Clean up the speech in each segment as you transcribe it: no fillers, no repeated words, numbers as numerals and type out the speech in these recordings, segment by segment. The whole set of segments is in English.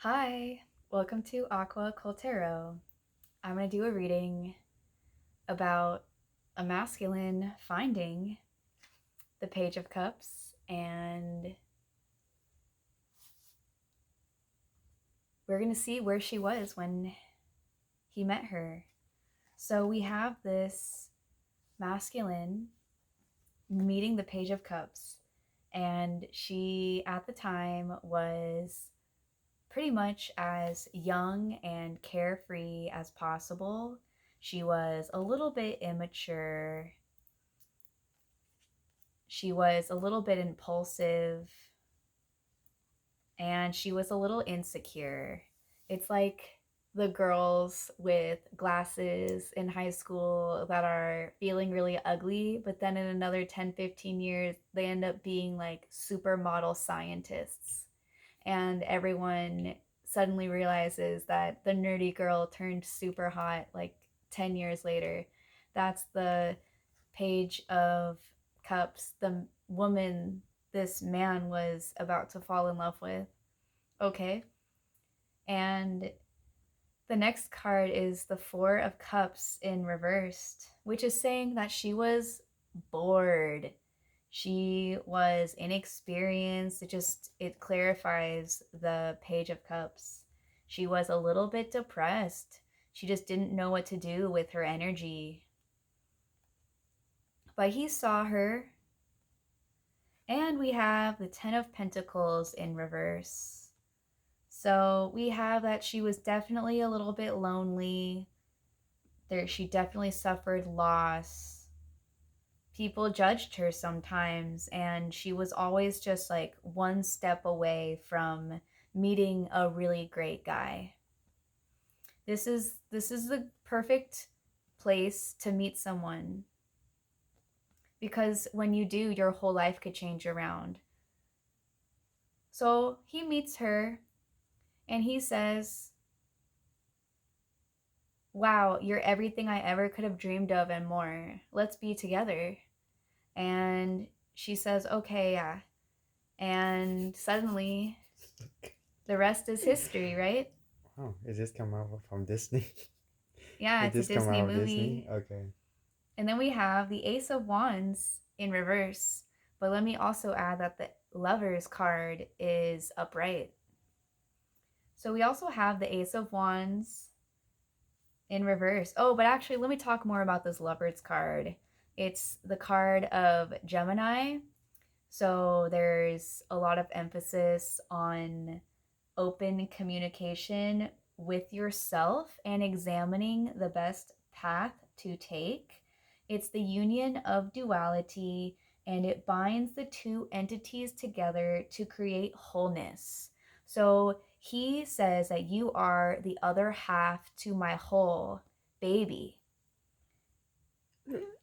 Hi, welcome to Aqua Occult. I'm going to do a reading about a masculine finding the Page of Cups, and we're going to see where she was when he met her. So we have this masculine meeting the Page of Cups, and she at the time was pretty much as young and carefree as possible. She was a little bit immature. She was a little bit impulsive, and she was a little insecure. It's like the girls with glasses in high school that are feeling really ugly, but then in another 10, 15 years, they end up being like supermodel scientists. And everyone suddenly realizes that the nerdy girl turned super hot like 10 years later. That's the Page of Cups, the woman this man was about to fall in love with. Okay. And the next card is the Four of Cups in reversed, which is saying that she was bored. She was inexperienced. It clarifies the Page of Cups. She was a little bit depressed. She just didn't know what to do with her energy. But he saw her. And we have the Ten of Pentacles in reverse. So we have that she was definitely a little bit lonely. She definitely suffered loss. People judged her sometimes, and she was always just like one step away from meeting a really great guy. This is the perfect place to meet someone, because when you do, your whole life could change around. So he meets her and he says, "Wow, you're everything I ever could have dreamed of and more. Let's be together." And she says, "Okay, yeah." And suddenly, the rest is history, right? Oh, is this come out from Disney? Yeah, Did it's a this come Disney out of Disney? movie. Okay. And then we have the Ace of Wands in reverse. But let me also add that the Lovers card is upright. So we also have the Ace of Wands in reverse. Oh, but actually, let me talk more about this Lovers card. It's the card of Gemini. So there's a lot of emphasis on open communication with yourself and examining the best path to take. It's the union of duality, and it binds the two entities together to create wholeness. So he says that you are the other half to my whole baby.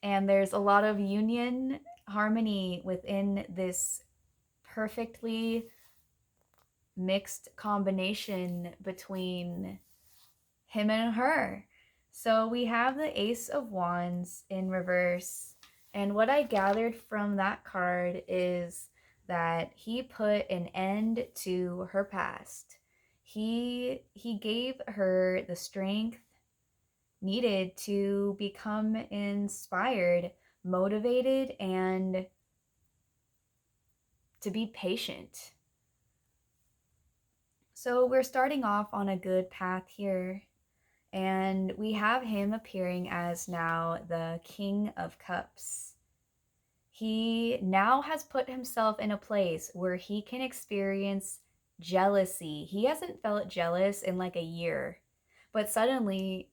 And there's a lot of union harmony within this perfectly mixed combination between him and her. So we have the Ace of Wands in reverse. And what I gathered from that card is that he put an end to her past. He gave her the strength needed to become inspired, motivated, and to be patient. So we're starting off on a good path here. And we have him appearing as now the King of Cups. He now has put himself in a place where he can experience jealousy. He hasn't felt jealous in like a year, but suddenly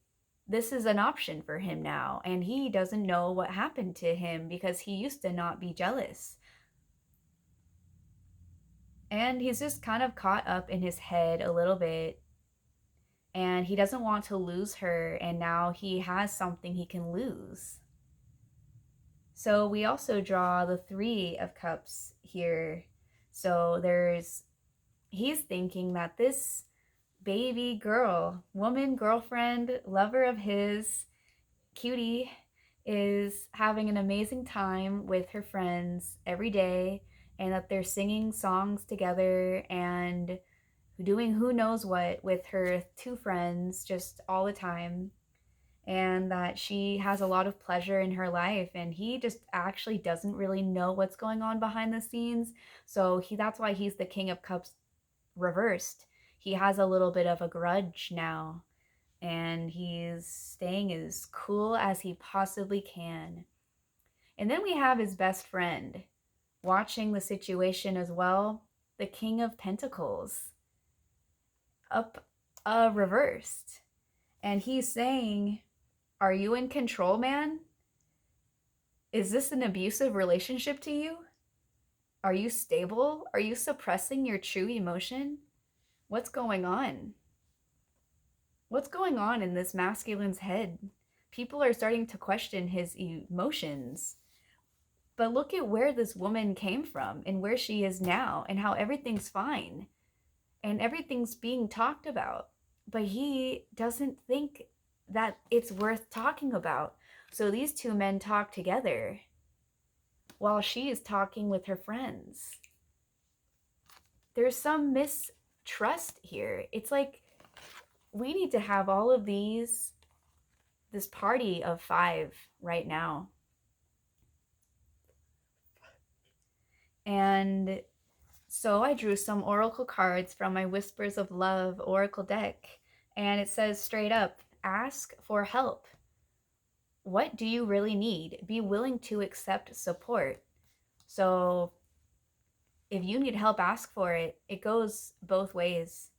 this is an option for him now, and he doesn't know what happened to him because he used to not be jealous. And he's just kind of caught up in his head a little bit, and he doesn't want to lose her, and now he has something he can lose. So we also draw the Three of Cups here. So he's thinking that this baby girl, woman, girlfriend, lover of his, cutie, is having an amazing time with her friends every day, and that they're singing songs together, and doing who knows what with her two friends just all the time, and that she has a lot of pleasure in her life, and he just actually doesn't really know what's going on behind the scenes. So that's why he's the King of Cups reversed. He has a little bit of a grudge now, and he's staying as cool as he possibly can. And then we have his best friend watching the situation as well, the King of Pentacles, up reversed. And he's saying, are you in control, man? Is this an abusive relationship to you? Are you stable? Are you suppressing your true emotion? What's going on? What's going on in this masculine's head? People are starting to question his emotions. But look at where this woman came from and where she is now, and how everything's fine and everything's being talked about. But he doesn't think that it's worth talking about. So these two men talk together while she is talking with her friends. There's some mistrust here. It's like we need to have all of this party of 5 right now. And so I drew some oracle cards from my Whispers of Love oracle deck, and it says straight up, ask for help. What do you really need? Be willing to accept support. So if you need help, ask for it. It goes both ways.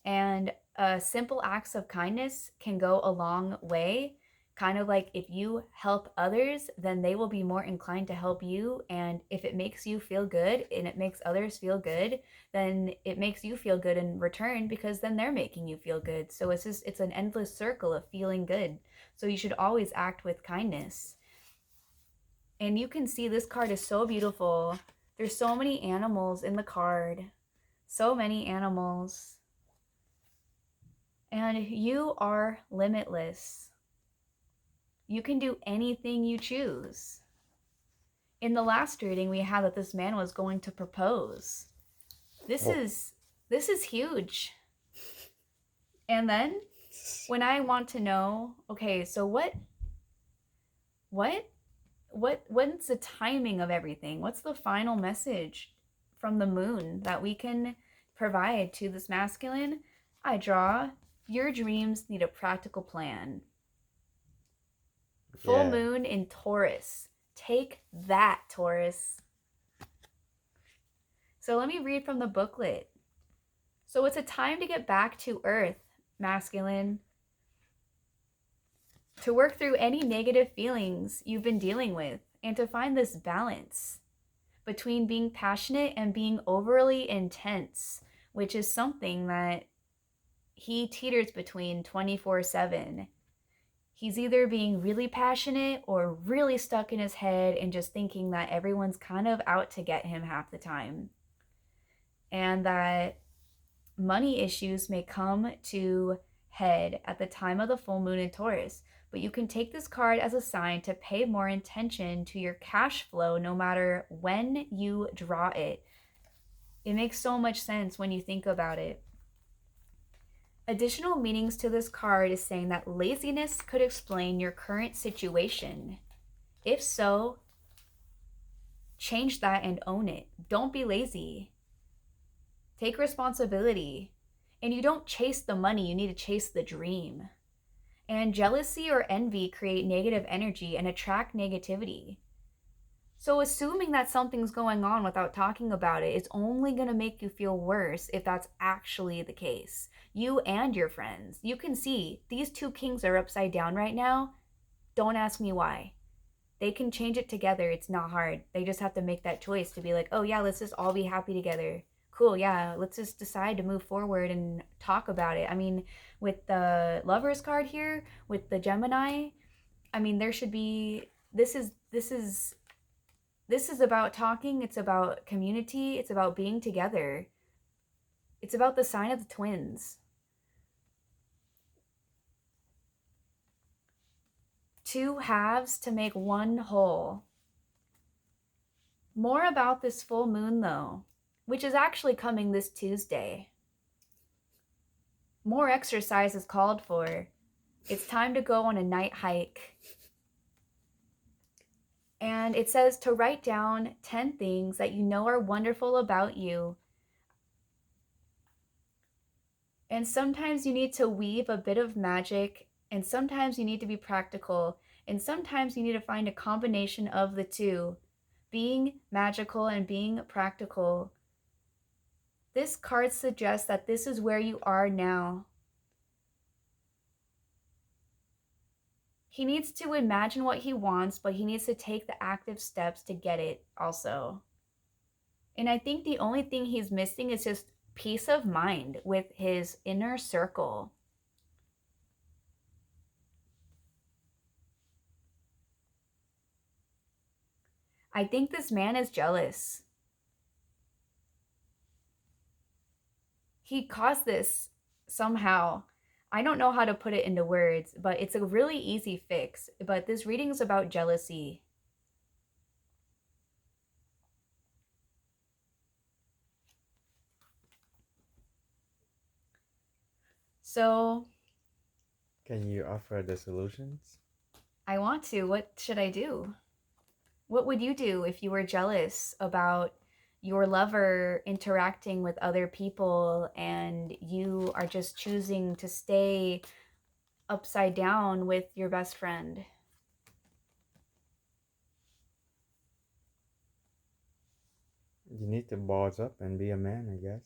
And simple acts of kindness can go a long way. Kind of like if you help others, then they will be more inclined to help you. And if it makes you feel good and it makes others feel good, then it makes you feel good in return, because then they're making you feel good. So it's an endless circle of feeling good. So you should always act with kindness. And you can see this card is so beautiful. There's so many animals in the card. So many animals. And you are limitless. You can do anything you choose. In the last reading, we had that this man was going to propose. This is huge. And then when I want to know, okay, so what's the timing of everything? What's the final message from the moon that we can provide to this masculine? I draw, your dreams need a practical plan. Full moon in Taurus. Take that, Taurus. So let me read from the booklet. So it's a time to get back to earth, masculine. To work through any negative feelings you've been dealing with, and to find this balance between being passionate and being overly intense, which is something that he teeters between 24/7. He's either being really passionate or really stuck in his head and just thinking that everyone's kind of out to get him half the time. And that money issues may come to head at the time of the full moon in Taurus. But you can take this card as a sign to pay more attention to your cash flow no matter when you draw it. It makes so much sense when you think about it. Additional meanings to this card is saying that laziness could explain your current situation. If so, change that and own it. Don't be lazy. Take responsibility. And you don't chase the money, you need to chase the dream. And jealousy or envy create negative energy and attract negativity. So assuming that something's going on without talking about it is only going to make you feel worse if that's actually the case. You and your friends. You can see these two kings are upside down right now. Don't ask me why. They can change it together. It's not hard. They just have to make that choice to be like, oh yeah, let's just all be happy together. Cool, yeah, let's just decide to move forward and talk about it. I mean, with the Lovers card here, with the Gemini, I mean, there should be, this is about talking, it's about community, it's about being together. It's about the sign of the twins. Two halves to make one whole. More about this full moon though, which is actually coming this Tuesday. More exercise is called for. It's time to go on a night hike. And it says to write down 10 things that you know are wonderful about you. And sometimes you need to weave a bit of magic, and sometimes you need to be practical, and sometimes you need to find a combination of the two, being magical and being practical. This card suggests that this is where you are now. He needs to imagine what he wants, but he needs to take the active steps to get it also. And I think the only thing he's missing is just peace of mind with his inner circle. I think this man is jealous. He caused this somehow. I don't know how to put it into words, but it's a really easy fix. But this reading is about jealousy. So Can you offer the solutions? I want to. What should I do? What would you do if you were jealous about your lover interacting with other people and you are just choosing to stay upside down with your best friend? You need to balls up and be a man, I guess.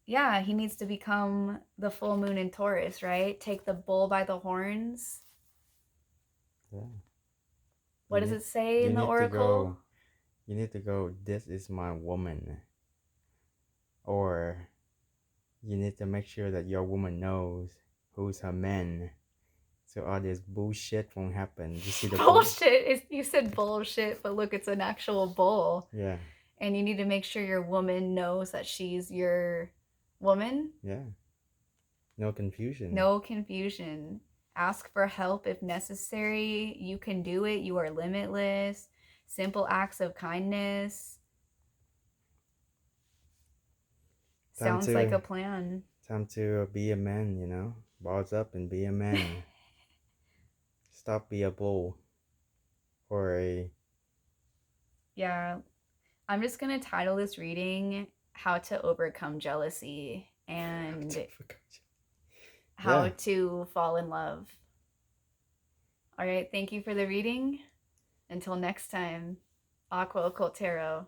Yeah, he needs to become the full moon in Taurus, right? Take the bull by the horns. Yeah. What does it say in the need to oracle? go. You need to go. This is my woman. Or you need to make sure that your woman knows who's her man, so all this bullshit won't happen. You see the Bullshit. You said bullshit, but look, it's an actual bull. Yeah. And you need to make sure your woman knows that she's your woman. Yeah. No confusion. No confusion. Ask for help if necessary. You can do it. You are limitless. Simple acts of kindness. Sounds like a plan. Time to be a man, you know? Balls up and be a man. Stop be a bull. Or a... Yeah. I'm just going to title this reading How to Overcome Jealousy and how to fall in love. All right. Thank you for the reading. Until next time, Aqua Occult Tarot.